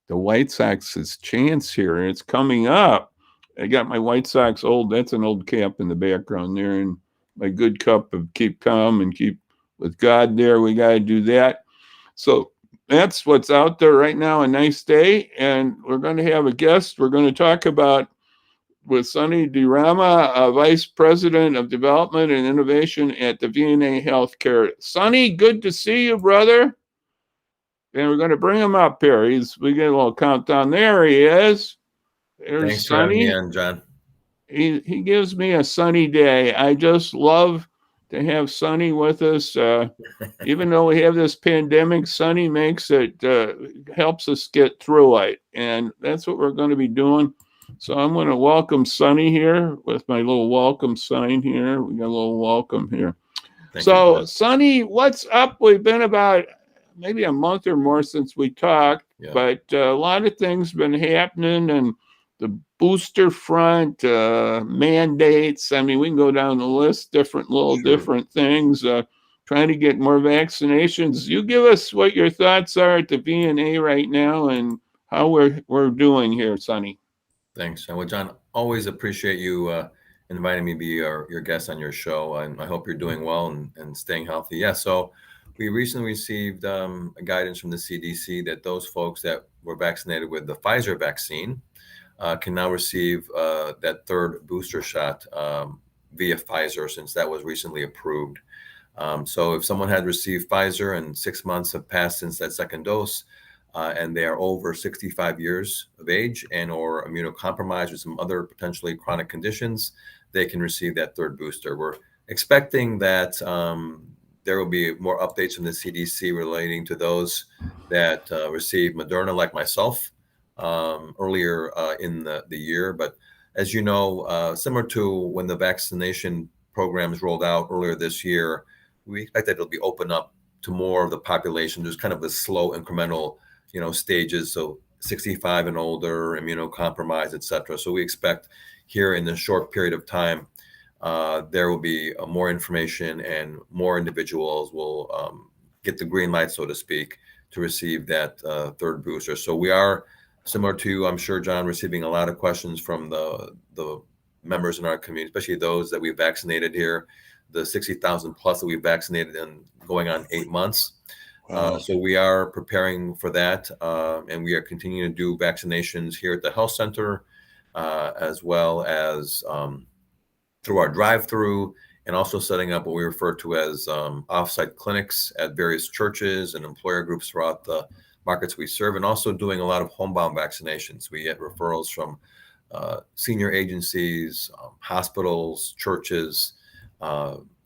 the White Sox's chance here. It's coming up. I got my White Sox that's an old cap in the background there, and my good cup of keep calm and keep with God there. We got to do that. So that's what's out there right now. A nice day. And we're going to have a guest. We're going to talk about with Sonny Rama, Vice President of Development and Innovation at the VNA Healthcare. Sonny, good to see you, brother. And we're going to bring him up here. We get a little countdown. There he is. There's Thanks for having me Sonny. on, John. He gives me a sunny day. I just love to have Sonny with us. Even though we have this pandemic, Sonny makes it helps us get through it, and that's what we're going to be doing. So I'm going to welcome Sonny here with my little welcome sign here. We got a little welcome here. Thank So you. Sonny, what's up? We've been about maybe a month or more since we talked, Yeah. but a lot of things been happening, and the booster front, mandates. I mean, we can go down the list, different things, trying to get more vaccinations. You give us what your thoughts are at the VNA right now and how we're doing here, Sonny. Thanks. Well, John, always appreciate you inviting me to be your guest on your show. And I hope you're doing well and staying healthy. Yeah. So we recently received a guidance from the CDC that those folks that were vaccinated with the Pfizer vaccine can now receive that third booster shot via Pfizer, since that was recently approved. So if someone had received Pfizer and 6 months have passed since that second dose, and they are over 65 years of age and or immunocompromised with some other potentially chronic conditions, they can receive that third booster. We're expecting that there will be more updates from the CDC relating to those that received Moderna, like myself, earlier in the year. But as you know, similar to when the vaccination programs rolled out earlier this year, we expect that it'll be opened up to more of the population. There's kind of a slow incremental, stages. So 65 and older, immunocompromised, et cetera. So we expect here in the short period of time, there will be more information and more individuals will get the green light, so to speak, to receive that third booster. So we are similar to, I'm sure, John, receiving a lot of questions from the members in our community, especially those that we vaccinated here, the 60,000 plus that we vaccinated in going on 8 months. Wow. So we are preparing for that, and we are continuing to do vaccinations here at the health center, as well as through our drive-through, and also setting up what we refer to as offsite clinics at various churches and employer groups throughout the markets we serve, and also doing a lot of homebound vaccinations. We get referrals from senior agencies, hospitals, churches,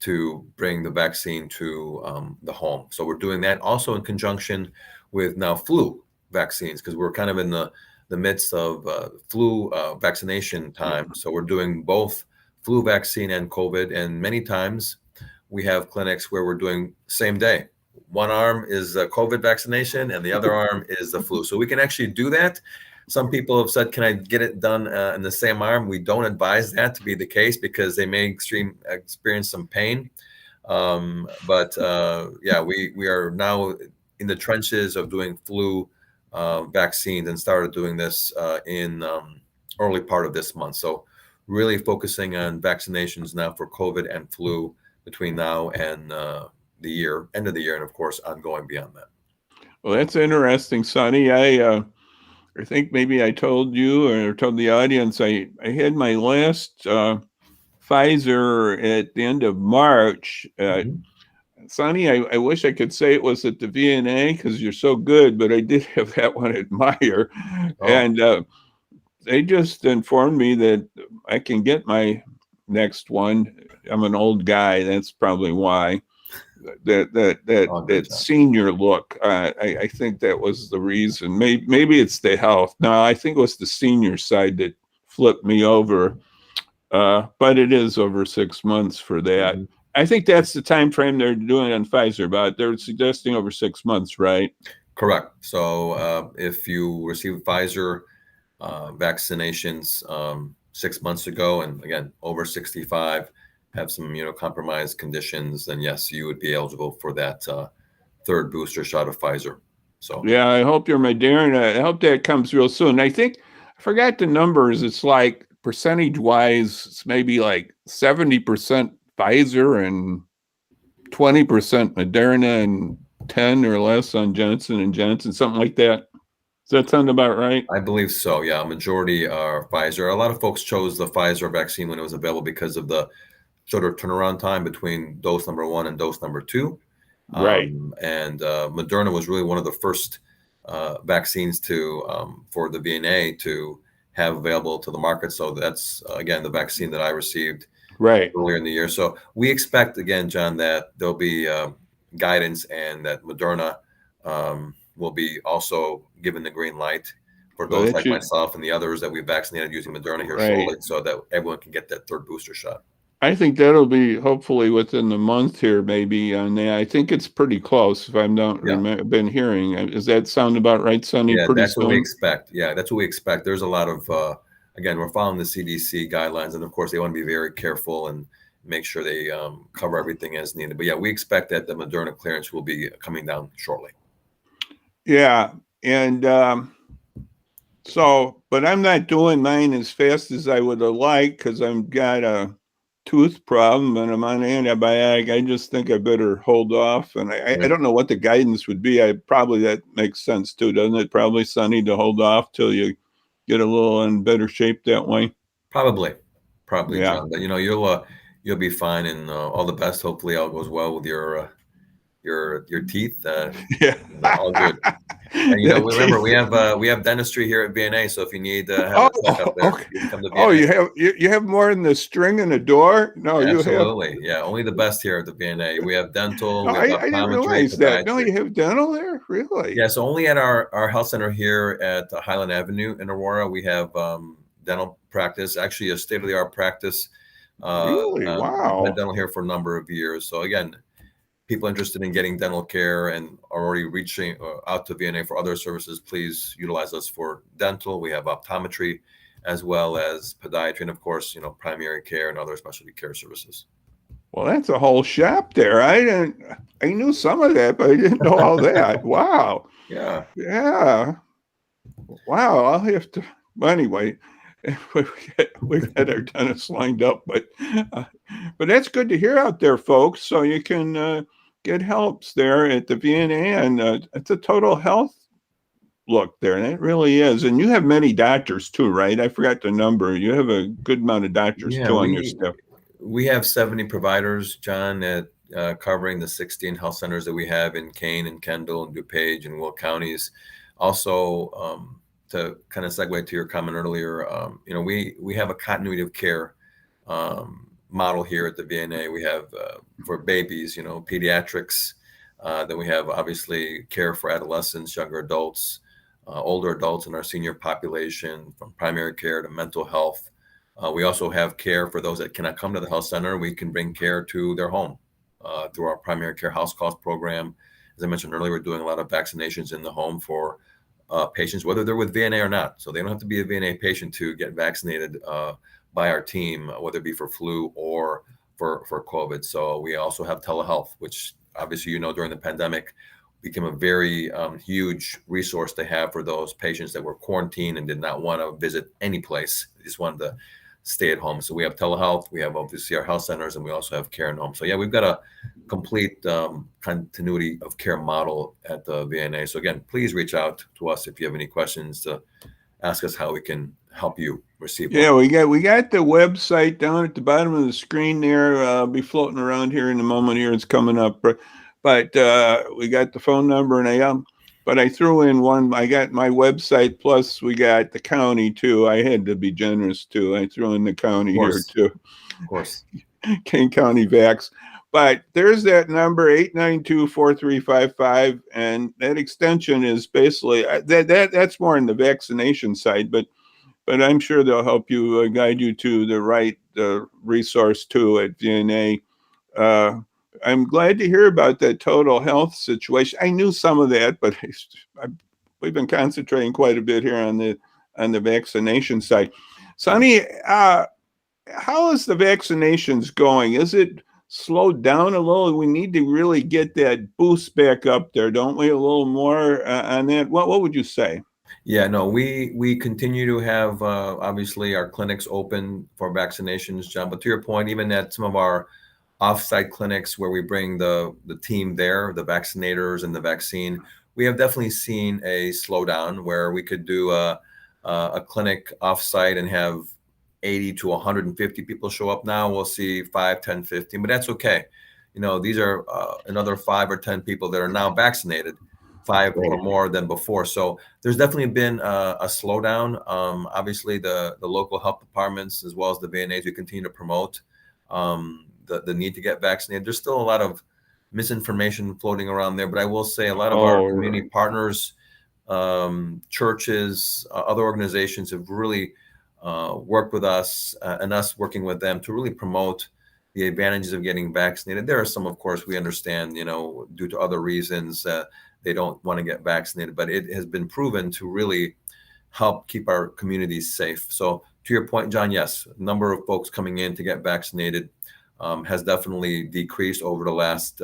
to bring the vaccine to the home. So we're doing that also in conjunction with now flu vaccines, because we're kind of in the midst of flu vaccination time. So we're doing both flu vaccine and COVID. And many times we have clinics where we're doing same day. One arm is the COVID vaccination and the other arm is the flu. So we can actually do that. Some people have said, can I get it done in the same arm? We don't advise that to be the case because they may experience some pain. But yeah, we are now in the trenches of doing flu vaccines and started doing this in early part of this month. So really focusing on vaccinations now for COVID and flu between now and the end of the year, and of course, ongoing beyond that. Well, that's interesting, Sonny. I think maybe I told you or told the audience I had my last Pfizer at the end of March. Sonny, I wish I could say it was at the VNA because you're so good, but I did have that one at Meyer. Oh, And they just informed me that I can get my next one. I'm an old guy. That's probably why. oh, good That job. senior look. I think that was the reason. Maybe it's the health. No, I think it was the senior side that flipped me over. But it is over 6 months for that. Mhm. I think that's the time frame they're doing on Pfizer, but they're suggesting over 6 months, right? Correct. So if you receive Pfizer vaccinations 6 months ago, and again, over 65, have some immunocompromised conditions, then yes, you would be eligible for that third booster shot of Pfizer. So Yeah, I hope your Moderna. I hope that comes real soon. I think I forgot the numbers. It's like percentage wise, it's maybe like 70% Pfizer and 20% Moderna and 10 or less on Johnson and Johnson, something like that. Does that sound about right? I believe so. Yeah, majority are Pfizer. A lot of folks chose the Pfizer vaccine when it was available because of the shorter turnaround time between dose number one and dose number two. Right, And Moderna was really one of the first vaccines to for the VNA to have available to the market. So that's again the vaccine that I received right. earlier in the year. So we expect again, John, that there'll be guidance and that Moderna will be also given the green light for Well, those that like should, myself and the others that we vaccinated using Moderna here right. shortly, so that everyone can get that third booster shot. I think that'll be hopefully within the month here, maybe on that. I think it's pretty close. If I'm not Yeah. been hearing, does that sound about right, Sonny? Yeah, Pretty that's what we soon. expect. Yeah, that's what we expect. There's a lot of, again, we're following the CDC guidelines, and of course, they want to be very careful and make sure they cover everything as needed. But yeah, we expect that the Moderna clearance will be coming down shortly. Yeah, and so, but I'm not doing mine as fast as I would have liked because I've got a tooth problem and I'm on antibiotic. I just think I better hold off. And I Yeah, don't know what the guidance would be. I probably that makes sense too, doesn't it? Probably, Sonny, to hold off till you get a little in better shape that way. probably, probably, Yeah. John. But you'll be fine, and all the best. Hopefully, all goes well with your teeth. Yeah. All good. And The remember teeth. we have dentistry here at VNA. So if you need to have a checkup Oh, there, okay. you can come to Oh, VNA. you have more than the string in the door? No, you have. Absolutely. Yeah, only the best here at the VNA. We have dental, No, we have I didn't optometry, realize that. No, podiatry. you have dental there? Really? Yeah, so only at our health center here at Highland Avenue in Aurora, we have dental practice, actually a state-of-the-art practice. Really? We've had Wow. dental here for a number of years. So again, people interested in getting dental care and are already reaching out to VNA for other services, please utilize us for dental. We have optometry as well as podiatry and of course, primary care and other specialty care services. Well, that's a whole shop there. I knew some of that, but I didn't know all that. Wow. Yeah. Yeah. Wow. I'll have to, well, anyway, we got our dentist lined up, uh, but that's good to hear out there, folks. So you can get helps there at the VNA, and it's a total health look there, and it really is. And you have many doctors too, right? I forgot the number. You have a good amount of doctors Yeah, too on your staff. we have 70 providers, John, at covering the 16 health centers that we have in Kane and Kendall and DuPage and Will counties. Also, to kind of segue to your comment earlier, we have a continuity of care model here at the VNA. We have for babies, pediatrics. Then we have obviously care for adolescents, younger adults, older adults in our senior population, from primary care to mental health. We also have care for those that cannot come to the health center. We can bring care to their home through our primary care house calls program. As I mentioned earlier, we're doing a lot of vaccinations in the home for patients, whether they're with VNA or not. So they don't have to be a VNA patient to get vaccinated by our team, whether it be for flu or for COVID. So we also have telehealth, which obviously, during the pandemic became a very huge resource to have for those patients that were quarantined and did not want to visit any place. They just wanted to stay at home. So we have telehealth, we have obviously our health centers, and we also have care in home. So yeah, we've got a complete continuity of care model at the VNA. So again, please reach out to us if you have any questions to ask us how we can help you receive one. Yeah, we got the website down at the bottom of the screen there. I'll be floating around here in a moment. Here it's coming up, but we got the phone number and but I threw in one. I got my website plus we got the county too. I had to be generous too. I threw in the county here too. Of course. Kane County Vax. But there's that number 892-4355, and that extension is basically that's more on the vaccination side, but I'm sure they'll help you guide you to the right resource too at VNA. I'm glad to hear about that total health situation. I knew some of that, but we've been concentrating quite a bit here on the vaccination side. Sonny, how is the vaccinations going? Is it slowed down a little. We need to really get that boost back up there, don't we? A little more on that. What would you say? Yeah, no, we continue to have obviously our clinics open for vaccinations, John. But to your point, even at some of our offsite clinics where we bring the team there, the vaccinators and the vaccine, we have definitely seen a slowdown where we could do a clinic offsite and have 80 to 150 people show up. Now we'll see 5, 10, 15, but that's okay. These are another 5 or 10 people that are now vaccinated, 5 or Right. more than before. So there's definitely been a slowdown. Obviously, the local health departments as well as the VNAs, we continue to promote the need to get vaccinated. There's still a lot of misinformation floating around there, but I will say a lot of our Oh, community right. partners, churches, other organizations have really worked with us and us working with them to really promote the advantages of getting vaccinated. There are some, of course, we understand, due to other reasons, they don't want to get vaccinated, but it has been proven to really help keep our communities safe. So to your point, John, yes, number of folks coming in to get vaccinated has definitely decreased over the last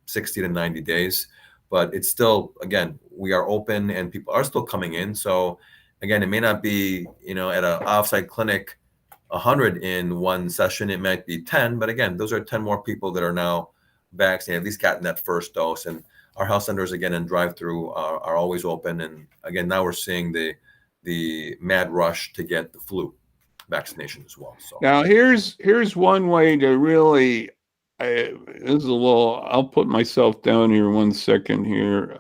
60 to 90 days. But it's still, again, we are open and people are still coming in. So again, it may not be, at an offsite clinic, 100 in one session, it might be 10. But again, those are 10 more people that are now vaccinated, at least gotten that first dose. And our health centers, again, and drive-through are always open. And again, now we're seeing the mad rush to get the flu vaccination as well. So Now here's one way to really. This is a little. I'll put myself down here 1 second here.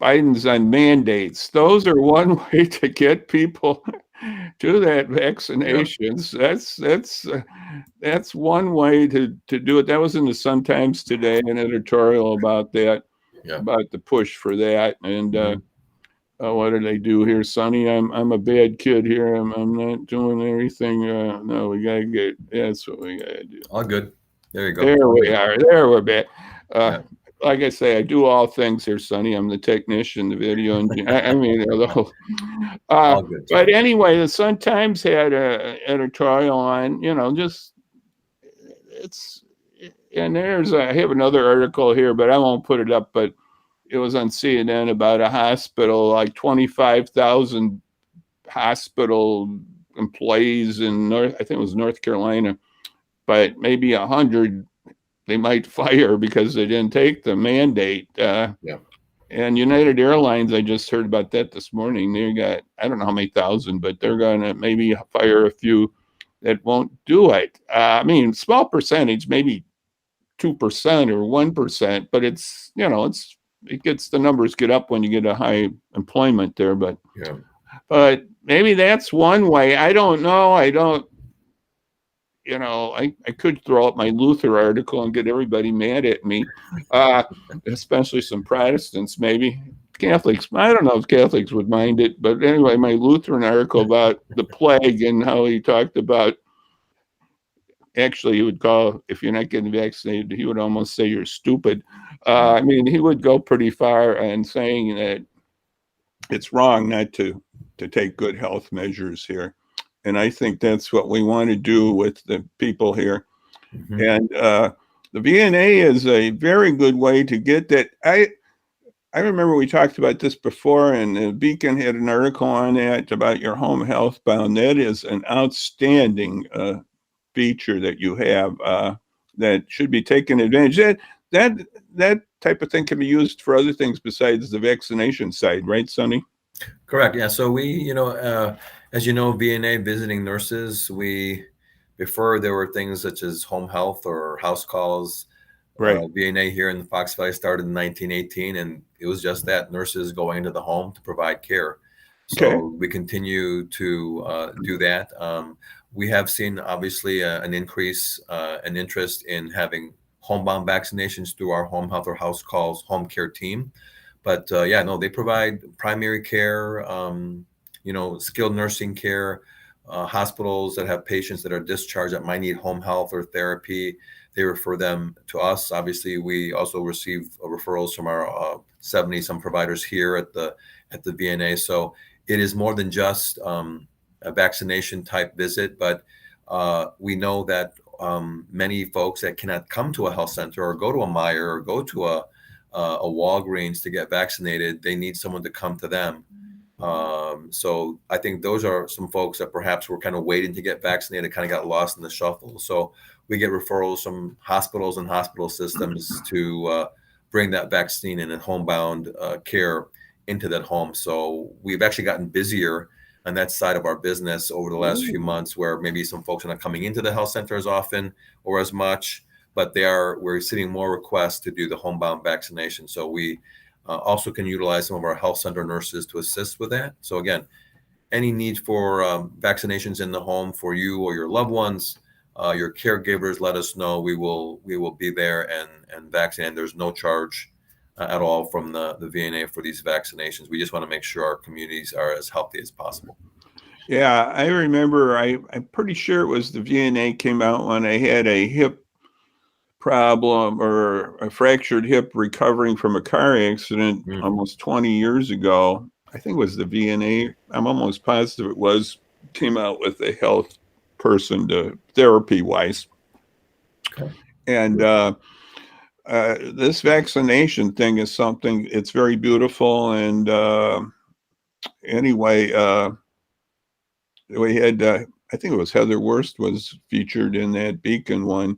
Biden's on mandates. Those are one way to get people to that yeah, vaccinations. That's one way to do it. That was in the Sun Times today, an editorial about that, yeah. about the push for that. And Hmm. what did they do here, Sonny? I'm a bad kid here. I'm not doing everything. No, we gotta get. That's what we gotta do. All good. There you go. There All we good. are. There we're back. Uh, Yeah, like I say, I do all things here, Sonny. I'm the technician, the video engineer. I mean, the whole. Uh, all good, but John. anyway, the Sun Times had a editorial on, just it's, and I have another article here, but I won't put it up. But it was on CNN about a hospital, like 25,000 hospital employees in I think it was North Carolina, but maybe 100 they might fire because they didn't take the mandate. Yeah. And United Airlines, I just heard about that this morning. They got, I don't know how many thousand, but they're going to maybe fire a few that won't do it. I mean, small percentage, maybe 2% or 1%, but it gets the numbers get up when you get a high employment there. Yeah. But maybe that's one way. I don't know. I don't, I could throw up my Luther article and get everybody mad at me, uh, especially some Protestants, maybe. Catholics, I don't know if Catholics would mind it, but anyway, my Lutheran article about the plague and how he talked about, actually, he would call, if you're not getting vaccinated, he would almost say you're stupid. I mean, he would go pretty far in saying that it's wrong not to take good health measures here. And I think that's what we want to do with the people here. Hmm. And the VNA is a very good way to get that. I remember we talked about this before, and the Beacon had an article on that about your home health bound. That is an outstanding feature that you have that should be taken advantage. That that type of thing can be used for other things besides the vaccination side, right, Sonny? Correct. Yeah. So we, as you know, VNA visiting nurses, before there were things such as home health or house calls. Right. VNA here in the Fox Valley started in 1918, and it was just that nurses going into the home to provide care. Okay. So we continue to do that. We have seen obviously an increase, an interest in having homebound vaccinations through our home health or house calls home care team. But yeah, no, they provide primary care, skilled nursing care, hospitals that have patients that are discharged that might need home health or therapy. They refer them to us. Obviously, we also receive referrals from our 70 some providers here at the VNA. So it is more than just a vaccination type visit, but we know that many folks that cannot come to a health center or go to a Meijer or go to a Walgreens to get vaccinated. They need someone to come to them. So I think those are some folks that perhaps were kind of waiting to get vaccinated, kind of got lost in the shuffle. So we get referrals from hospitals and hospital systems to bring that vaccine and homebound care into that home. So we've actually gotten busier on that side of our business over the last few months, where maybe some folks are not coming into the health center as often or as much, but we're seeing more requests to do the homebound vaccination. So we also can utilize some of our health center nurses to assist with that. So again, any need for vaccinations in the home for you or your loved ones, your caregivers, let us know. We will be there and vaccinate. There's no charge at all from the VNA for these vaccinations. We just want to make sure our communities are as healthy as possible. Yeah, I remember. I'm pretty sure it was the VNA came out when I had a hip problem or a fractured hip recovering from a car accident almost 20 years ago. I think it was the VNA. I'm almost positive it was, came out with a health person to therapy wise. Okay. And this vaccination thing is something, it's very beautiful. And anyway, we had, I think it was Heather Wurst was featured in that Beacon one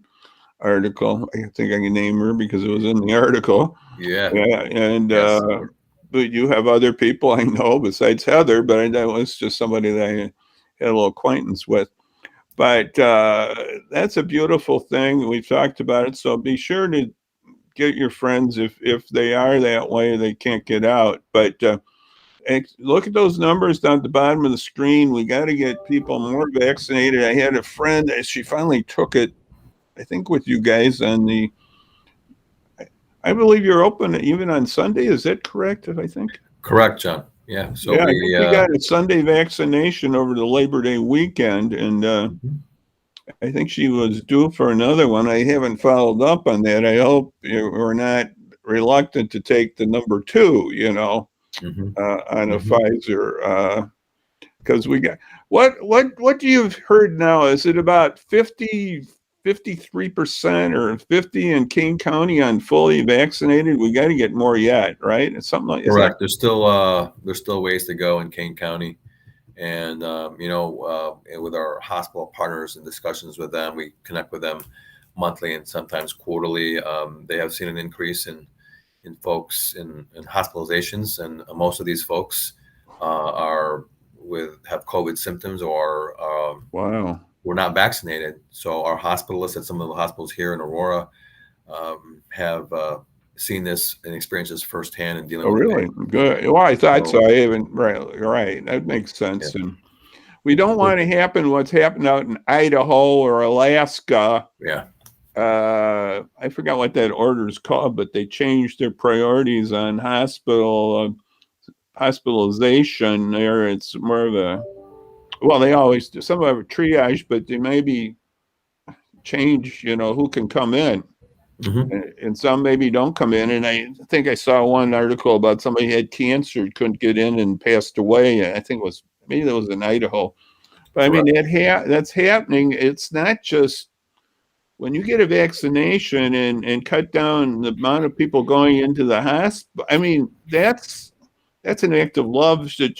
article. I think I can name her because it was in the article. Yeah. And Yes. but you have other people I know besides Heather, but that was just somebody that I had a little acquaintance with. But that's a beautiful thing. We've talked about it. So be sure to get your friends if they are that way, they can't get out. But look at those numbers down at the bottom of the screen. We got to get people more vaccinated. I had a friend, she finally took it, I think with you guys on the, I believe you're open even on Sunday. Is that correct? If I think correct, John. Yeah. So yeah, I think we got a Sunday vaccination over the Labor Day weekend, and I think she was due for another one. I haven't followed up on that. I hope we're not reluctant to take the number 2. On a Pfizer, because we got what do you've heard now? Is it about 53% or 50 in King County on fully vaccinated? We got to get more yet, right? It's something like correct. There's still ways to go in Kane County, and with our hospital partners and discussions with them, we connect with them monthly and sometimes quarterly. They have seen an increase in folks in hospitalizations, and most of these folks have COVID symptoms or wow. We're not vaccinated. So our hospitalists at some of the hospitals here in Aurora have seen this and experienced this firsthand and dealing with it. Really? Good. Well, I thought so. I haven't, right. That makes sense. Yeah. And we don't want to happen what's happened out in Idaho or Alaska. Yeah. I forgot what that order is called, but they changed their priorities on hospitalization there. It's more of a, well, they always do some of a triage, but they maybe change, who can come in. And some maybe don't come in. And I think I saw one article about somebody had cancer, couldn't get in and passed away. I think maybe that was in Idaho. But I mean, that's happening. It's not just when you get a vaccination and cut down the amount of people going into the hospital. I mean, that's an act of love that,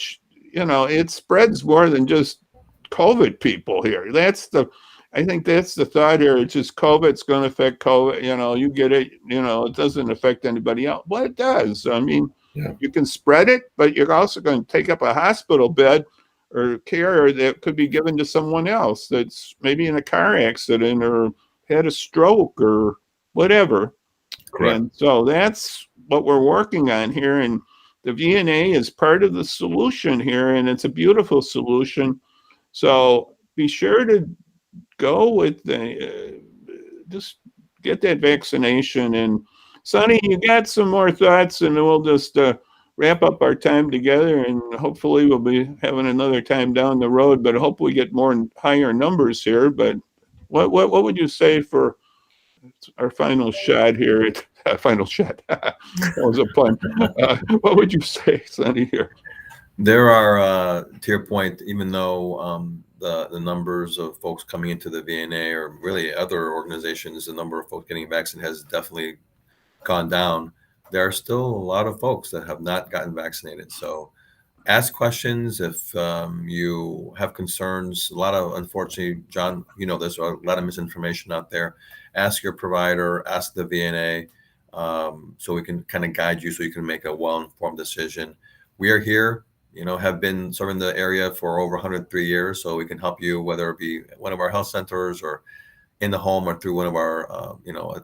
it spreads more than just COVID people here. I think that's the thought here. It's just COVID's going to affect COVID. You get it, it doesn't affect anybody else. Well, it does. I mean, you can spread it, but you're also going to take up a hospital bed or care that could be given to someone else that's maybe in a car accident or had a stroke or whatever. Correct. And so that's what we're working on here. And the VNA is part of the solution here, and it's a beautiful solution. So be sure to go with just get that vaccination. And Sonny, you got some more thoughts, and we'll just wrap up our time together, and hopefully we'll be having another time down the road, but I hope we get more higher numbers here. But what would you say for our final shot here? Final shot. That was a pun. What would you say, Sonny, here? There are, to your point, even though the numbers of folks coming into the VNA or really other organizations, the number of folks getting vaccinated has definitely gone down. There are still a lot of folks that have not gotten vaccinated. So ask questions if you have concerns. A lot of, unfortunately, John, there's a lot of misinformation out there. Ask your provider, ask the VNA, so we can kind of guide you so you can make a well-informed decision. We are here, have been serving the area for over 103 years, so we can help you, whether it be one of our health centers or in the home or through one of our,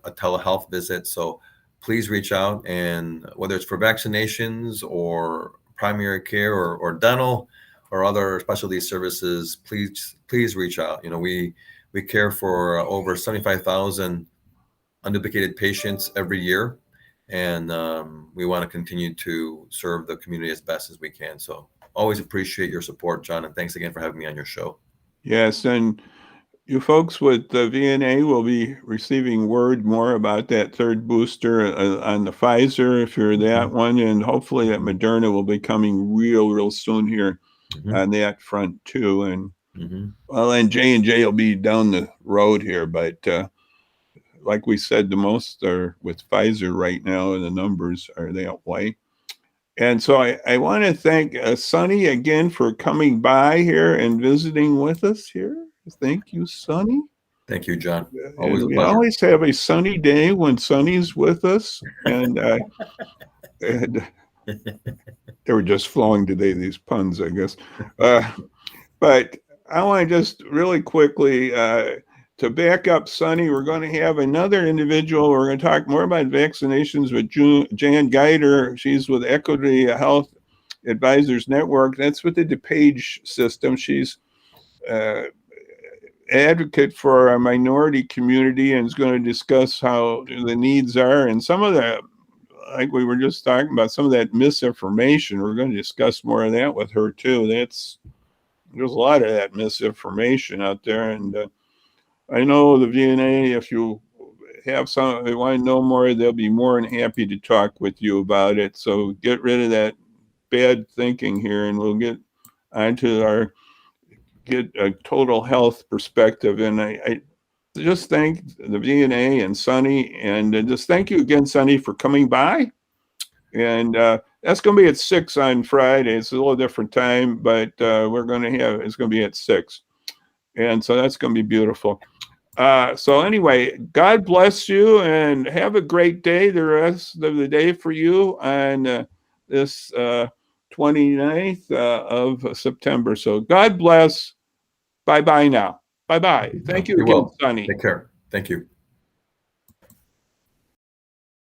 a telehealth visit. So please reach out, and whether it's for vaccinations or primary care or dental or other specialty services, please reach out. We care for over 75,000 unduplicated patients every year, and we want to continue to serve the community as best as we can. So always appreciate your support, John, and thanks again for having me on your show. Yes, and you folks with the VNA will be receiving word more about that third booster on the Pfizer, if you're that one, and hopefully that Moderna will be coming real soon here on that front too. And well, and J&J will be down the road here, but like we said, the most are with Pfizer right now, and the numbers are that way. And so I want to thank Sonny again for coming by here and visiting with us here. Thank you, Sonny. Thank you, John. Always and we pleasure. Always have a sunny day when Sonny's with us. And, and they were just flowing today, these puns, I guess. But I want to just really quickly, to back up Sonny, we're going to have another individual. We're going to talk more about vaccinations with Jan Geider. She's with Equity Health Advisors Network. That's with the DePage system. She's advocate for our minority community and is going to discuss how the needs are and some of that, like we were just talking about, some of that misinformation. We're going to discuss more of that with her too. There's a lot of that misinformation out there, and I know the VNA, if you have they want to know more, they'll be more than happy to talk with you about it. So get rid of that bad thinking here, and we'll get onto get a total health perspective. And I just thank the VNA and Sonny, and just thank you again, Sonny, for coming by. And that's going to be at 6 on Friday. It's a little different time, but it's going to be at 6. And so that's going to be beautiful. So anyway, God bless you and have a great day, the rest of the day for you on this 29th of September. So God bless. Bye-bye now. Bye-bye. Thank you again, Sonny. Take care. Thank you.